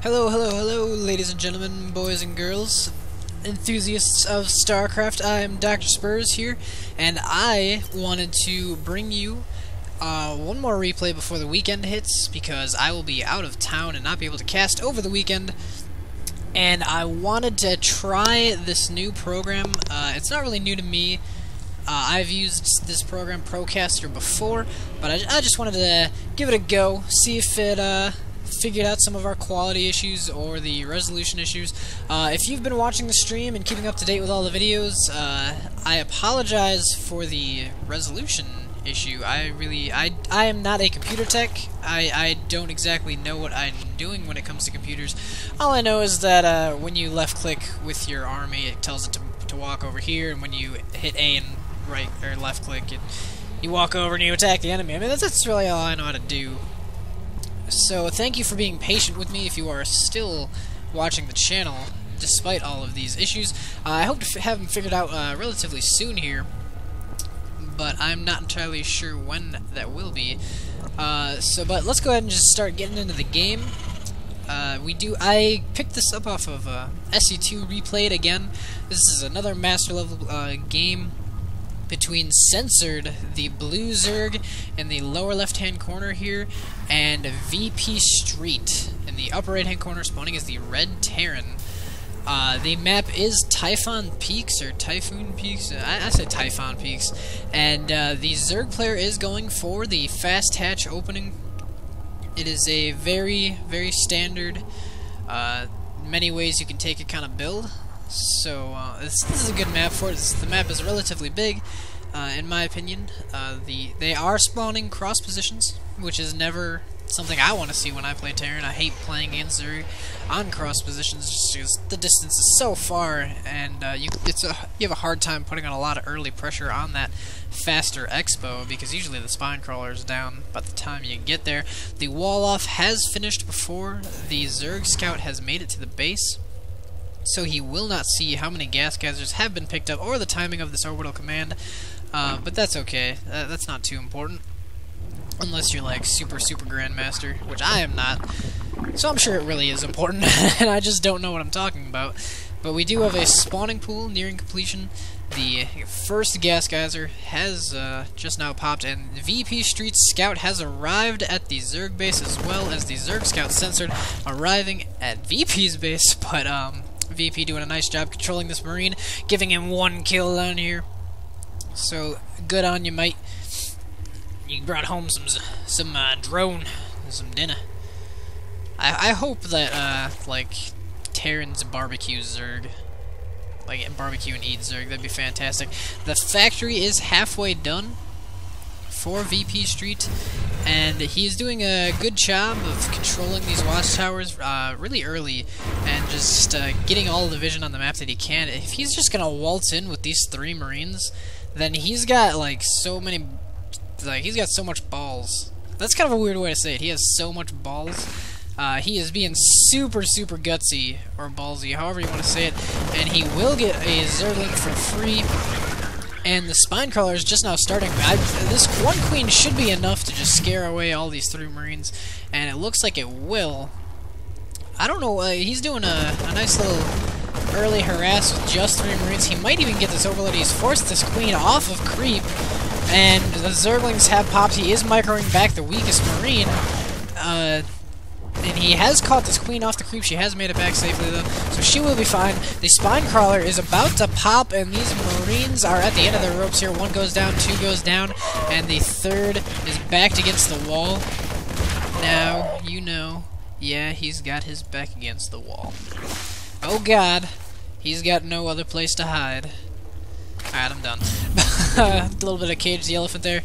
Hello, hello, hello, ladies and gentlemen, boys and girls, enthusiasts of StarCraft. I am Dr. Spurs here, and I wanted to bring you one more replay before the weekend hits, because I will be out of town and not be able to cast over the weekend. And I wanted to try this new program. It's not really new to me. I've used this program, Procaster, before, but I just wanted to give it a go, see if it figured out some of our quality issues or the resolution issues. If you've been watching the stream and keeping up to date with all the videos, I apologize for the resolution issue. I am not a computer tech. I don't exactly know what I'm doing when it comes to computers. All I know is that when you left click with your army, it tells it to walk over here, and when you hit A and right or left click, you walk over and you attack the enemy. I mean, that's really all I know how to do. So thank you for being patient with me if you are still watching the channel despite all of these issues. I hope to have them figured out relatively soon here, but I'm not entirely sure when that will be. But let's go ahead and just start getting into the game. I picked this up off of SE2 Replayed again. This is another master level game between Censored, the blue Zerg in the lower left-hand corner here, and VPStreet in the upper right-hand corner, spawning as the red Terran. The map is Typhon Peaks, or Typhoon Peaks, I say Typhon Peaks, and the Zerg player is going for the fast hatch opening. It is a very, very standard, many ways you can take it kind of build. So this is a good map for it. The map is relatively big, in my opinion. They are spawning cross positions, which is never something I want to see when I play Terran. I hate playing against Zerg on cross positions just because the distance is so far, and you have a hard time putting on a lot of early pressure on that faster expo, because usually the spine crawler is down by the time you get there. The wall off has finished before the Zerg scout has made it to the base, so he will not see how many gas geysers have been picked up or the timing of this orbital command, but that's okay. That's not too important, unless you're like super grandmaster, which I am not, so I'm sure it really is important, and I just don't know what I'm talking about. But we do have a spawning pool nearing completion. The first gas geyser has just now popped, and VPStreet scout has arrived at the Zerg base, as well as the Zerg scout Censored arriving at VP's base, but VP doing a nice job controlling this Marine, giving him one kill down here. So good on you, mate. You brought home some drone and some dinner. I hope that like Terran's barbecue Zerg, like barbecue and eat Zerg, that'd be fantastic. The factory is halfway done for VPStreet, and he's doing a good job of controlling these watchtowers really early, and just getting all the vision on the map that he can. If he's just gonna waltz in with these 3 Marines, then he's got like so many, like he's got so much balls. That's kind of a weird way to say it. He has so much balls. He is being super gutsy, or ballsy, however you want to say it, and he will get a Zergling for free. And the spine crawler is just now starting. This one queen should be enough to just scare away all these 3 Marines, and it looks like it will. I don't know, he's doing a nice little early harass with just 3 Marines. He might even get this overload. He's forced this queen off of creep, and the Zerglings have popped. He is microing back the weakest Marine, and he has caught this queen off the creep. She has made it back safely, though, so she will be fine. The spine crawler is about to pop, and these Marines are at the end of their ropes here. 1 goes down, 2 goes down, and the 3rd is backed against the wall. Now, you know, yeah, he's got his back against the wall. Oh god, he's got no other place to hide. Alright, I'm done. A little bit of Cage the Elephant there.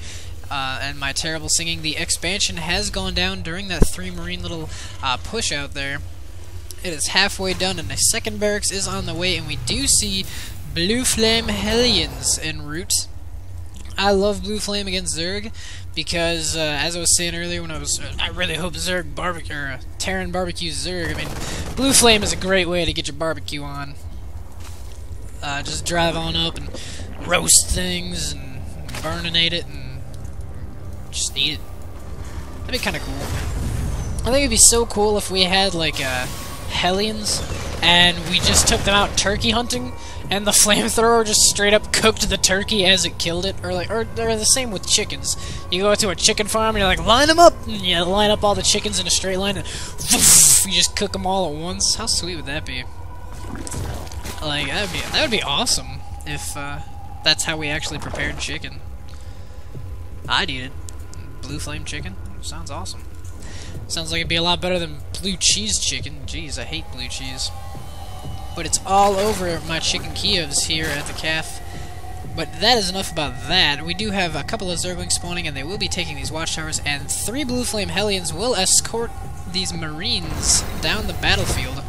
And my terrible singing. The expansion has gone down during that 3 Marine little push out there. It is halfway done, and a second barracks is on the way, and we do see Blue Flame Hellions en route. I love Blue Flame against Zerg because, as I was saying earlier, when I really hope Zerg barbecue, or Terran barbecue Zerg. I mean, Blue Flame is a great way to get your barbecue on. Just drive on up and roast things and burninate it and just eat it. That'd be kind of cool. I think it'd be so cool if we had like Hellions, and we just took them out turkey hunting, and the flamethrower just straight up cooked the turkey as it killed it. Or they're the same with chickens. You go to a chicken farm and you're like, line them up, and you line up all the chickens in a straight line, and you just cook them all at once. How sweet would that be? Like, that would be awesome if that's how we actually prepared chicken. I'd eat it. Blue flame chicken sounds awesome. Sounds like it'd be a lot better than blue cheese chicken. Jeez, I hate blue cheese. But it's all over my chicken Kievs here at the calf. But that is enough about that. We do have a couple of Zerglings spawning, and they will be taking these watchtowers, and 3 blue flame Hellions will escort these Marines down the battlefield.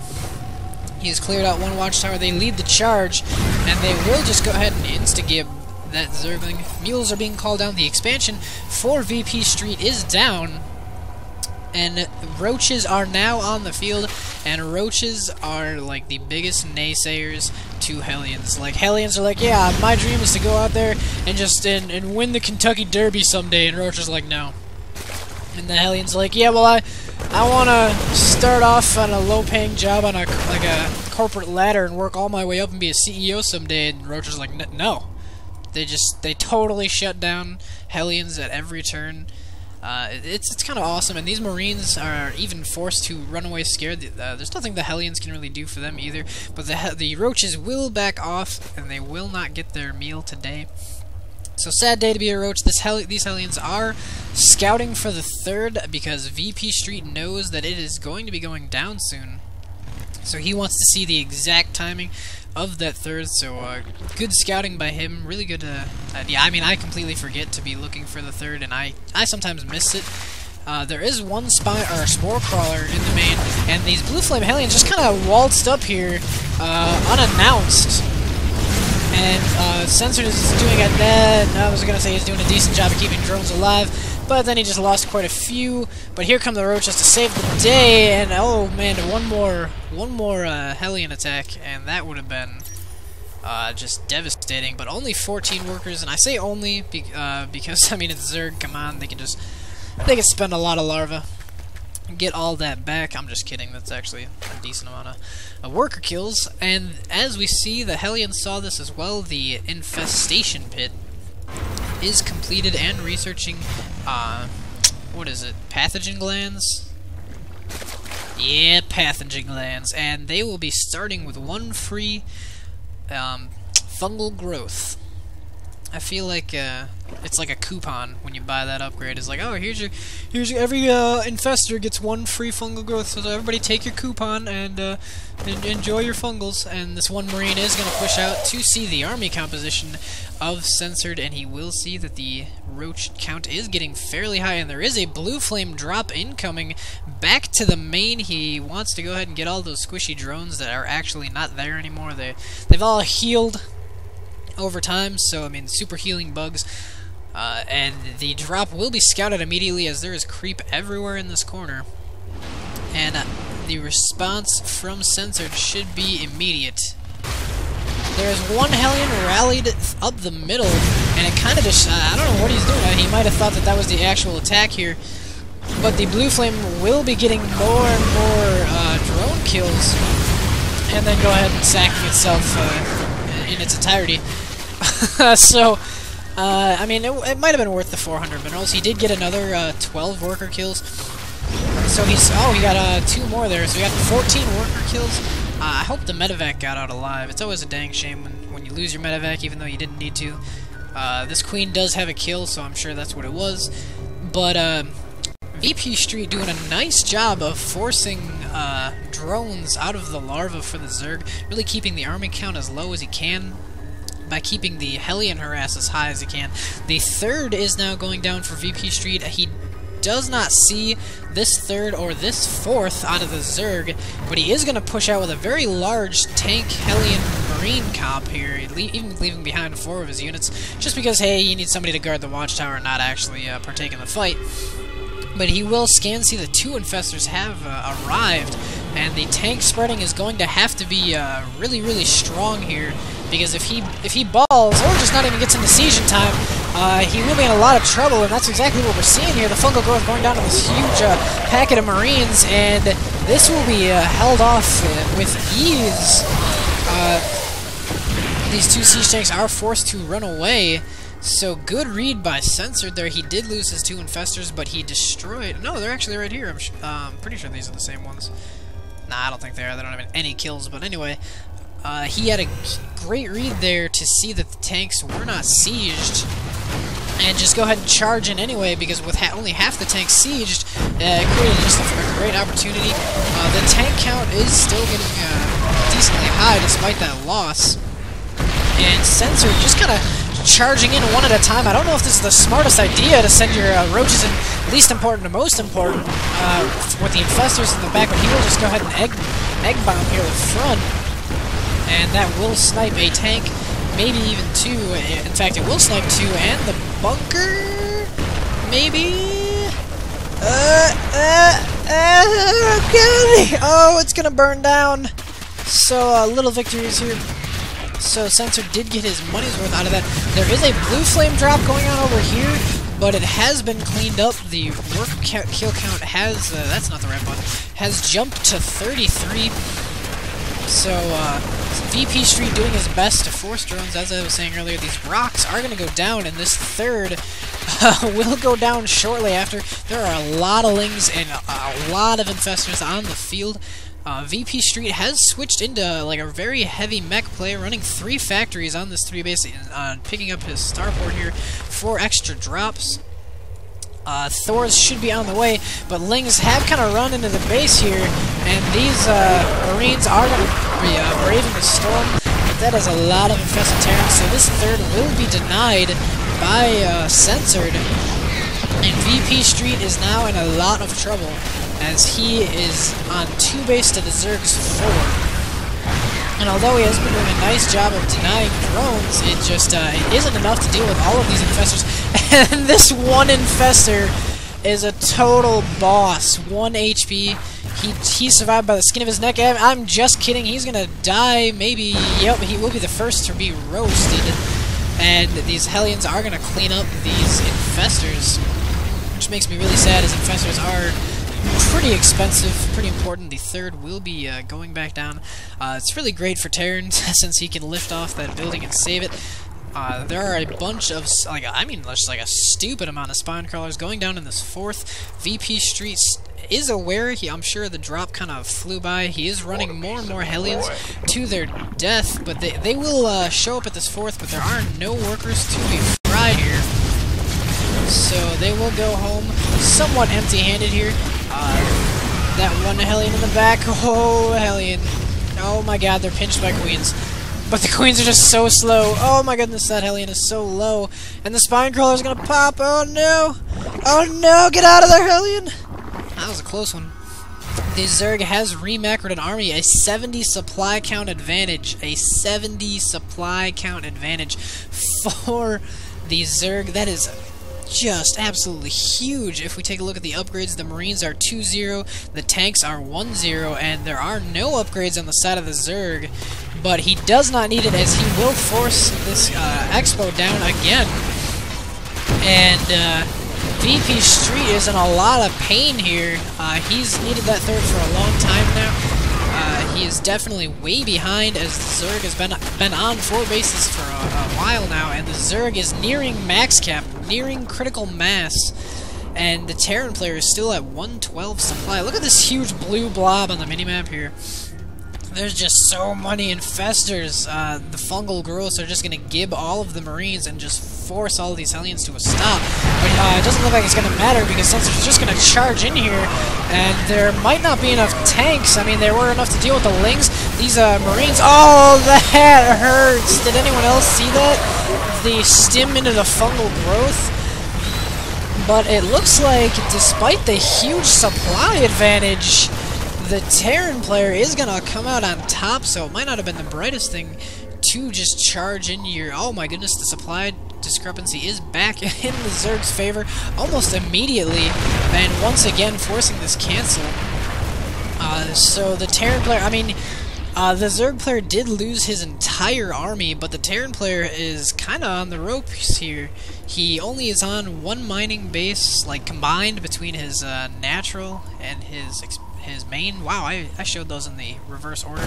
He has cleared out 1 watchtower. They lead the charge, and they will just go ahead and insta-gib that Zergling. Mules are being called down. The expansion for VPStreet is down, and roaches are now on the field, and roaches are like the biggest naysayers to Hellions. Like, Hellions are like, yeah, my dream is to go out there and just and win the Kentucky Derby someday, and roaches are like, no. And the Hellions are like, yeah, well, I want to start off on a low-paying job on a corporate ladder and work all my way up and be a CEO someday. And roaches are like, no. They totally shut down Hellions at every turn. It's kind of awesome, and these Marines are even forced to run away scared. There's nothing the Hellions can really do for them either, but the roaches will back off, and they will not get their meal today. So, sad day to be a roach. These Hellions are scouting for the 3rd because VPStreet knows that it is going to be going down soon. So he wants to see the exact timing of that 3rd, so good scouting by him. Really good idea. I mean, I completely forget to be looking for the 3rd, and I sometimes miss it. There is 1 spore crawler in the main, and these blue flame Hellions just kind of waltzed up here unannounced. And Censored is doing I was gonna say he's doing a decent job of keeping drones alive, but then he just lost quite a few. But here come the roaches to save the day, and oh man, one more Hellion attack, and that would have been just devastating. But only 14 workers, and I say only because I mean it's Zerg. Come on, they can spend a lot of larvae. Get all that back. I'm just kidding. That's actually a decent amount of worker kills. And as we see, the Hellions saw this as well. The infestation pit is completed and researching, what is it? Pathogen glands? Yeah, pathogen glands. And they will be starting with 1 free fungal growth. I feel like it's like a coupon when you buy that upgrade. It's like, oh, here's your every infestor gets 1 free fungal growth. So everybody take your coupon and enjoy your fungals. And this 1 Marine is going to push out to see the army composition of Censored, and he will see that the roach count is getting fairly high, and there is a blue flame drop incoming back to the main. He wants to go ahead and get all those squishy drones that are actually not there anymore. They've all healed over time, so I mean, super healing bugs, and the drop will be scouted immediately as there is creep everywhere in this corner, and the response from Censored should be immediate. There is 1 Hellion rallied up the middle, and it kind of just, I don't know what he's doing. He might have thought that was the actual attack here, but the blue flame will be getting more and more drone kills, and then go ahead and sacking itself in its entirety. So, I mean, it might have been worth the 400 minerals. He did get another 12 worker kills. So he got 2 more there. So he got 14 worker kills. I hope the medevac got out alive. It's always a dang shame when you lose your medevac, even though you didn't need to. This queen does have a kill, so I'm sure that's what it was. But VPStreet doing a nice job of forcing drones out of the larva for the Zerg, really keeping the army count as low as he can by keeping the Hellion harass as high as he can. The 3rd is now going down for VPStreet. He does not see this 3rd or this 4th out of the Zerg, but he is going to push out with a very large tank Hellion Marine comp here, even leaving behind 4 of his units, just because, hey, you need somebody to guard the watchtower and not actually partake in the fight. But he will scan see the 2 infestors have arrived, and the tank spreading is going to have to be really, really strong here, because if he balls or just not even gets into siege in time, he will be in a lot of trouble, and that's exactly what we're seeing here. The fungal growth going down to this huge packet of Marines, and this will be held off with ease. These two siege tanks are forced to run away. So good read by Censored there. He did lose his two infestors, but he destroyed... No, they're actually right here. I'm pretty sure these are the same ones. Nah, I don't think they are. They don't have any kills. But anyway, he had a great read there to see that the tanks were not sieged. And just go ahead and charge in anyway, because with only half the tanks sieged, it created just a great opportunity. The tank count is still getting decently high despite that loss. And Censored just kind of charging in one at a time. I don't know if this is the smartest idea to send your roaches in least important to most important with the infestors in the back, but he will just go ahead and egg bomb here the front. And that will snipe a tank, maybe even two. In fact, it will snipe two, and the bunker, maybe? Oh, it's gonna burn down. So, little victories here. So, Censored did get his money's worth out of that. There is a blue flame drop going on over here, but it has been cleaned up. The work kill count has, that's not the right button, has jumped to 33. So, VPStreet doing his best to force drones. As I was saying earlier, these rocks are going to go down, and this third will go down shortly after. There are a lot of lings and a lot of infestors on the field. VPStreet has switched into like a very heavy mech play, running 3 factories on this 3 base, picking up his starport here for extra drops. Thors should be on the way, but lings have kind of run into the base here, and these marines are going to be braving the storm, but that is a lot of infested Terrans, so this third will be denied by Censored, and VPStreet is now in a lot of trouble, as he is on 2 base to the Zerg's 4. And although he has been doing a nice job of denying drones, it just it isn't enough to deal with all of these infestors. And this one infestor is a total boss. 1 HP. He survived by the skin of his neck. I'm just kidding. He's gonna die. Maybe. Yep. He will be the first to be roasted. And these Hellions are gonna clean up these infestors, which makes me really sad, as infestors are pretty expensive, pretty important. The third will be going back down. It's really great for Terran since he can lift off that building and save it. There are a bunch of, just like a stupid amount of spine crawlers going down in this 4th. VPStreet is aware. I'm sure the drop kind of flew by. He is running more and more Hellions to their death, but they will show up at this 4th, but there are no workers to be fried here. So they will go home somewhat empty-handed here. That one Hellion in the back. Oh, Hellion. Oh my god, they're pinched by Queens. But the Queens are just so slow. Oh my goodness, that Hellion is so low. And the spine crawler's gonna pop. Oh no. Oh no, get out of there, Hellion. That was a close one. The Zerg has remacroed an army. A 70 supply count advantage. A 70 supply count advantage for the Zerg. That is just absolutely huge. If we take a look at the upgrades, the Marines are 2-0, the tanks are 1-0, and there are no upgrades on the side of the Zerg, but he does not need it, as he will force this Expo down again. And VPStreet is in a lot of pain here. He's needed that third for a long time now. He is definitely way behind, as the Zerg has been on 4 bases for a while now, and the Zerg is nearing max cap, nearing critical mass, and the Terran player is still at 112 supply. Look at this huge blue blob on the minimap here. There's just so many infestors. The fungal growths are just going to gib all of the Marines and just force all of these Hellions to a stop. But it doesn't look like it's going to matter, because Censored's just going to charge in here, and there might not be enough tanks. I mean, there were enough to deal with the lings. These Marines... Oh, that hurts! Did anyone else see that? The stim into the fungal growth? But it looks like, despite the huge supply advantage, the Terran player is going to come out on top, so it might not have been the brightest thing to just charge in your... Oh my goodness, the supply discrepancy is back in the Zerg's favor almost immediately, and once again forcing this cancel. So the Terran player... I mean, the Zerg player did lose his entire army, but the Terran player is kind of on the ropes here. He only is on 1 mining base, like combined between his natural and his his main. Wow, I showed those in the reverse order.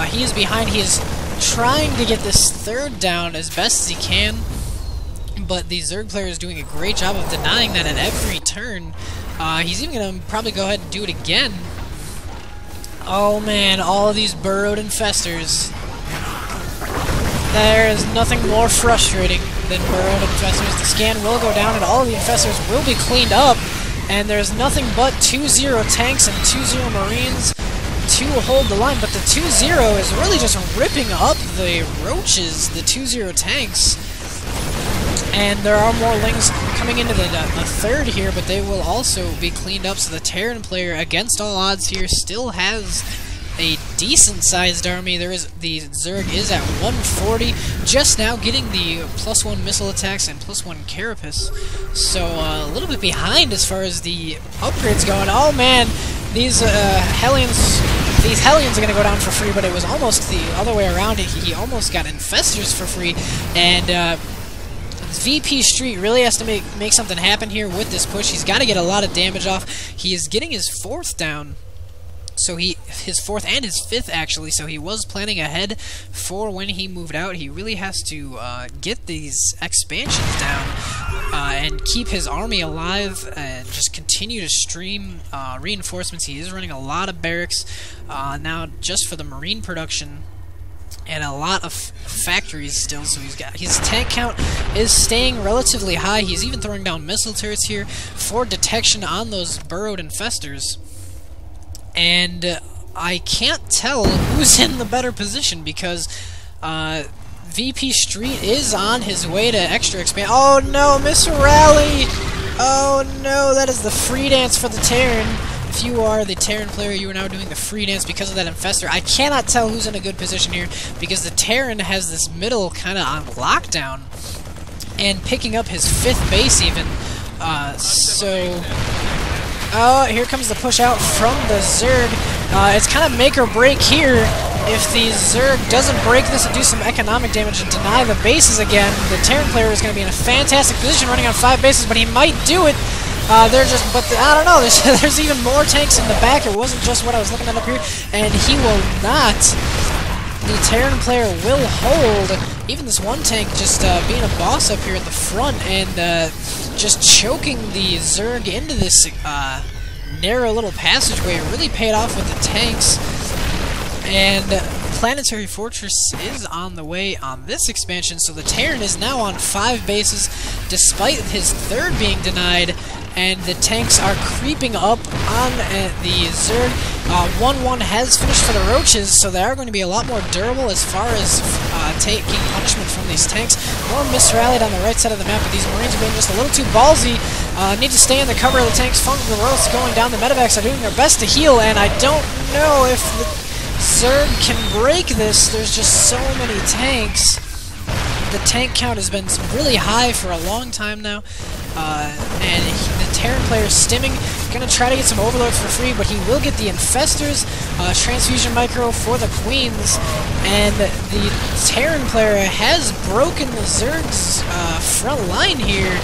He is behind. He is trying to get this third down as best as he can, but the Zerg player is doing a great job of denying that at every turn. He's even going to probably go ahead and do it again. Oh man, all of these burrowed infestors. There is nothing more frustrating than burrowed infestors. The scan will go down and all of the infestors will be cleaned up. And there's nothing but 2-0 tanks and 2-0 marines to hold the line. But the 2-0 is really just ripping up the roaches, the 2-0 tanks. And there are more lings coming into the third here, but they will also be cleaned up. So the Terran player, against all odds here, still has a decent-sized army. The Zerg is at 140, just now getting the +1 missile attacks and +1 carapace. So a little bit behind as far as the upgrades going. Oh man, these Hellions are going to go down for free, but it was almost the other way around. He almost got infestors for free, and VPStreet really has to make something happen here with this push. He's got to get a lot of damage off. He is getting his 4th down. So his 4th and his 5th actually, so he was planning ahead for when he moved out. He really has to get these expansions down and keep his army alive and just continue to stream reinforcements. He is running a lot of barracks now just for the marine production and a lot of factories still, so his tank count is staying relatively high. He's even throwing down missile turrets here for detection on those burrowed infestors. And I can't tell who's in the better position because VPStreet is on his way to extra expand. Oh no, miss rally! Oh no, that is the free dance for the Terran. If you are the Terran player, you are now doing the free dance because of that infestor. I cannot tell who's in a good position here because the Terran has this middle kind of on lockdown and picking up his 5th base even. Oh, here comes the push out from the Zerg. It's kind of make or break here. If the Zerg doesn't break this and do some economic damage and deny the bases again, the Terran player is going to be in a fantastic position running on 5 bases, but he might do it. I don't know, there's even more tanks in the back. It wasn't just what I was looking at up here, and he will not. The Terran player will hold. Even this one tank just being a boss up here at the front and just choking the Zerg into this narrow little passageway. It really paid off with the tanks. And Planetary Fortress is on the way on this expansion, so the Terran is now on 5 bases, despite his 3rd being denied, and the tanks are creeping up on the Zerg. 1-1 has finished for the Roaches, so they are going to be a lot more durable as far as taking punishment from these tanks. More misrallied on the right side of the map, but these Marines are being just a little too ballsy. Need to stay in the cover of the tanks. Fungal growths going down. The medevacs are doing their best to heal, and I don't know if the Zerg can break this. There's just so many tanks. The tank count has been really high for a long time now, and the Terran player is stimming, going to try to get some overloads for free, but he will get the infestors, transfusion micro for the queens, and the Terran player has broken the Zerg's front line here,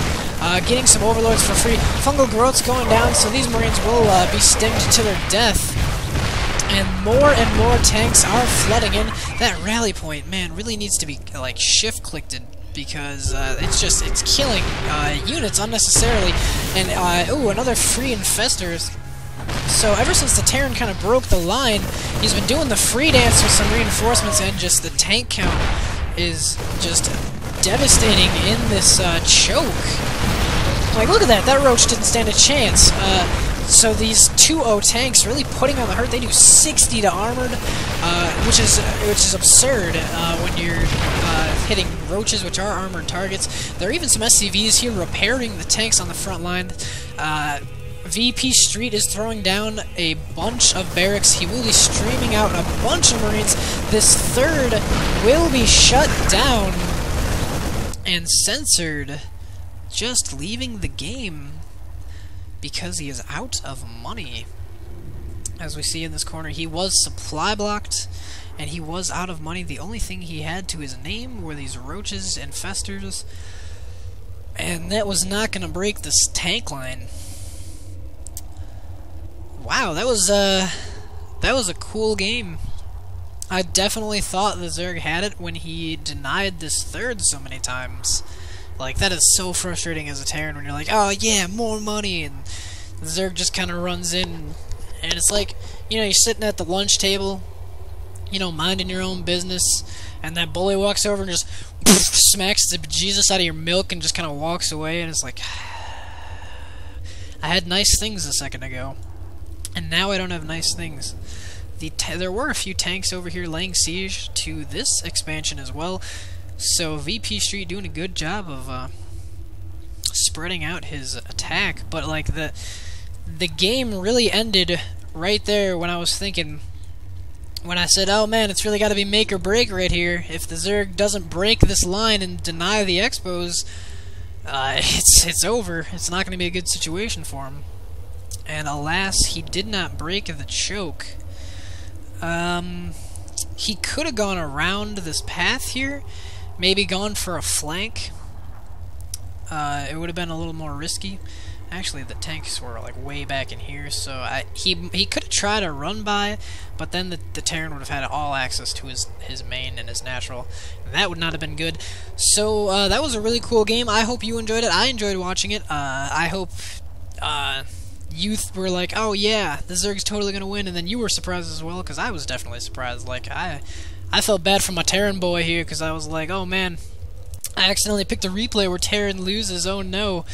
getting some overloads for free. Fungal growths going down, so these Marines will be stimmed to their death. And more tanks are flooding in. That rally point, man, really needs to be like shift-clicked because it's killing units unnecessarily. And ooh, another free infestors. So ever since the Terran kind of broke the line, he's been doing the free dance with some reinforcements, and just the tank count is just devastating in this choke. Like, look at that! That Roach didn't stand a chance. So these 2-0 tanks really putting on the hurt. They do 60 to armored, which is absurd when you're hitting Roaches, which are armored targets. There are even some SCVs here repairing the tanks on the front line. VPStreet is throwing down a bunch of barracks. He will be streaming out a bunch of Marines. This 3rd will be shut down. And Censored just leaving the game because he is out of money. As we see in this corner, he was supply blocked, and he was out of money. The only thing he had to his name were these Roaches and Festers, and that was not going to break this tank line. Wow. wow, that was a cool game. I definitely thought the Zerg had it when he denied this third so many times. Like, that is so frustrating as a Terran when you're like, oh yeah, more money, and the Zerg just kind of runs in, and it's like, you know, you're sitting at the lunch table, you know, minding your own business, and that bully walks over and just smacks the bejesus out of your milk and just kind of walks away, and it's like, I had nice things a second ago, and now I don't have nice things. There were a few tanks over here laying siege to this expansion as well, so VPStreet doing a good job of spreading out his attack, but like the game really ended right there when I was thinking, when I said, oh man, it's really got to be make or break right here. If the Zerg doesn't break this line and deny the expos, it's over. It's not going to be a good situation for him. And alas, he did not break the choke. He could have gone around this path here, maybe gone for a flank. It would have been a little more risky. Actually, the tanks were like way back in here, so he could have tried to run by, but then the Terran would have had all access to his main and his natural, and that would not have been good. So that was a really cool game. I hope you enjoyed it. I enjoyed watching it. I hope youth were like, oh yeah, the Zerg's totally gonna win, and then you were surprised as well, because I was definitely surprised. Like, I felt bad for my Terran boy here, because I was like, oh man, I accidentally picked a replay where Terran loses, oh no.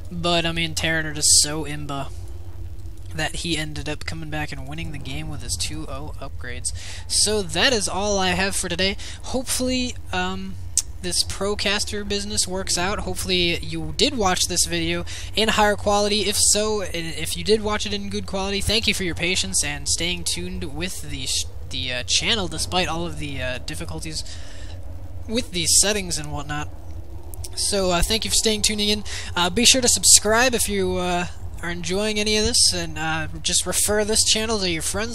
But, I mean, Terran are just so imba that he ended up coming back and winning the game with his 2-0 upgrades. So that is all I have for today. Hopefully, this Procaster business works out. Hopefully you did watch this video in higher quality. If so, if you did watch it in good quality, thank you for your patience and staying tuned with the channel despite all of the difficulties with these settings and whatnot. So thank you for tuning in. Be sure to subscribe if you are enjoying any of this, and just refer this channel to your friends.